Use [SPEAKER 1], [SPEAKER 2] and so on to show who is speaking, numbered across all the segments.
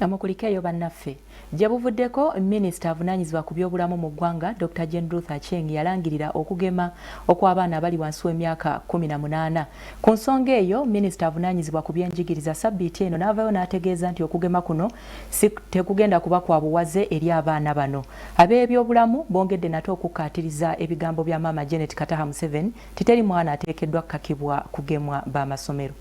[SPEAKER 1] Amukulikeyo bannaffe. Jabuvuddeko minisita avunaanyizibwa ku byobulamu mu ggwanga Dr. Jane Ruth Acheng yalangirira okugema okw'abaana abali wansi w'emyaka 18. Ku nsonga eyo minisita avunaanyizibwa ku byenjigiriza sabbiiti eno n'avaayo n'ategeeza nti okugema kuno tekugenda kuba kwa buwaze eri abaana bano. Ab'ebyobulamu bongedde nate okukkaatiriza ebigambo bya maama Janet Kataha Museveni titeri mwana ateekeddwa kukakibwa kugemwa b'amasomero.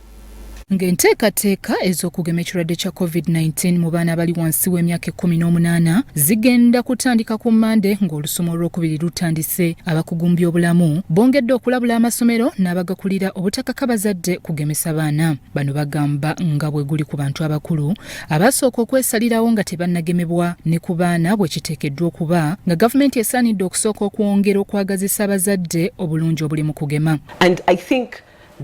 [SPEAKER 2] Ng'enteekateeka ez'okugema ekirwadde kya COVID-19 mu baana abali wansi w'emyaka 18 zigenda kutandika ku Mande ng'olusomo olwokubiri lutandise. Abakugu mu byobulamu bongedde okulabula amasomero n'abagakulira obutakaka bazadde kugemesa baana. Bano bagamba nga bwe guli ku bantu abakulu abasooka okwesalirawo nga tebannagemebwa ne ku baana bwe kiteekeddwa okuba nga gavumenti esaanidde okusooka okwongera okwagazisa abazadde obulungi obuli mu kugema.
[SPEAKER 3] And I think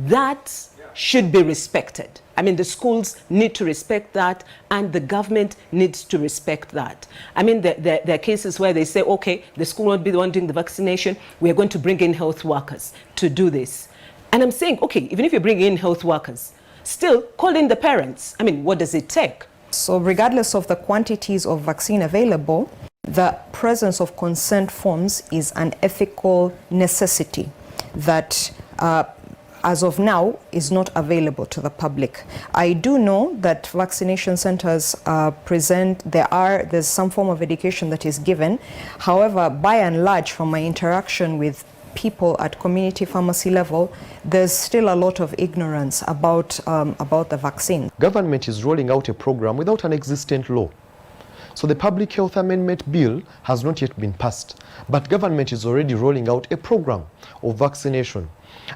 [SPEAKER 3] that should be respected. I mean, the schools need to respect that and the government needs to respect that. I mean, there are cases where they say, okay, the school won't be the one doing the vaccination, we are going to bring in health workers to do this. And I'm saying, okay, even if you bring in health workers, still call in the parents. I mean, what does it take?
[SPEAKER 4] So regardless of the quantities of vaccine available, the presence of consent forms is an ethical necessity that as of now, is not available to the public. I do know that vaccination centers there's some form of education that is given. However, by and large, from my interaction with people at community pharmacy level, there's still a lot of ignorance about the vaccine.
[SPEAKER 5] Government is rolling out a program without an existent law. So the Public Health Amendment Bill has not yet been passed, but government is already rolling out a program of vaccination.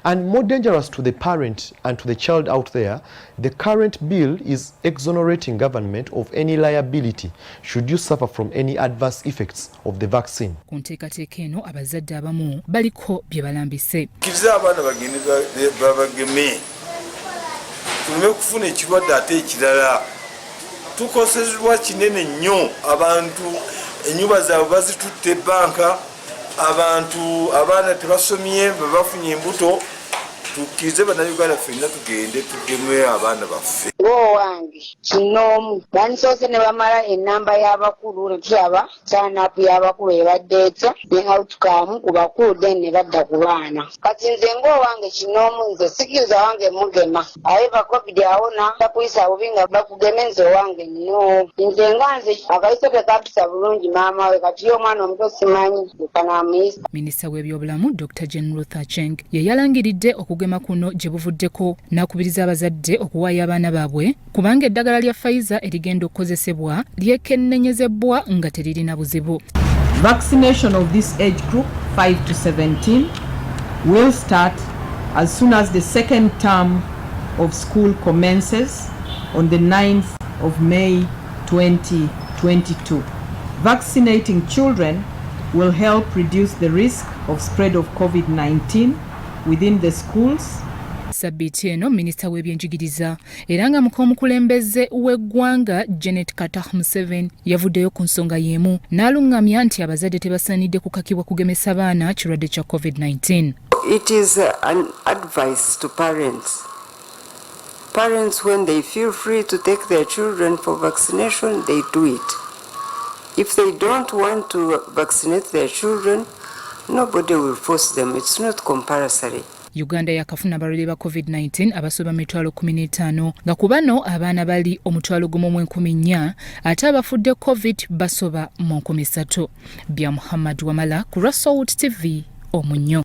[SPEAKER 5] And more dangerous to the parent and to the child out there, the current bill is exonerating government of any liability should you suffer from any adverse effects of the vaccine.
[SPEAKER 2] Kunteekateeka eno abazadde abamu baliko bye balambise.
[SPEAKER 6] Kkiriza abaana bagende babageme. Tuleme kufuna ekirwadde ate ekirala. Tukosezebwa kinene nnyo abantu ennyumba zaabwe bazitutte banka. Abaana tebasomye bafunye embuto tukkirize bannayuganda ffenna tugende tugemwe abaana baffe.
[SPEAKER 7] Wange kinoomu bandisoose ne bamala ennamba y'abakulu ne tulaba saanapu y'abakulu ebadde etya ne outcome ku bakulu then ne badda ku baana. Kati nze ng'owange kinoomu nze sikiriza wange mugema ayeva covid awona takuyisa bubi nga bakugeme nze owange no. Nze nga nze akayiso tekatusa bulungi maama we kati yo omwana omuto simanyi ekanamuyisa.
[SPEAKER 2] Minisita w'ebyobulamu Dr. Jane Ruth Acheng ye yalangiridde okugema kuno gye buvuddeko n'akubiriza abazadde okuwaayo abaana baabwe kubanga eddagala lya Pfizer erigenda okukozesebwa lyekennenyezebwa nga teririna buzibu.
[SPEAKER 8] Vaccination of this age group 5 to 17 will start as soon as the second term of school commences on the 9th of May 2022. Vaccinating children will help reduce the risk of spread of COVID-19 within the schools.
[SPEAKER 2] Sabbiiti eno minisita w'ebyenjigiriza era nga mukulembeze w'eggwanga Janet Kataha Museveni yavuddeyo ku nsonga y'emu n'alungamya nti abazadde tebasaanidde kukakibwa kugemesa baana kirwadde kya COVID-19.
[SPEAKER 9] It is an advice to parents. Parents, when they feel free to take their children for vaccination, they do it. If they don't want to vaccinate their children, nobody will force them. It's not compulsory.
[SPEAKER 2] Uganda yakafuna abalwadde ba COVID-19 abasoba 15,000 nga ku bano abaana bali 1,400 ate abafudde COVID basoba 3,000. Bya Muhammad Wamala ku Rasout TV Omunyo.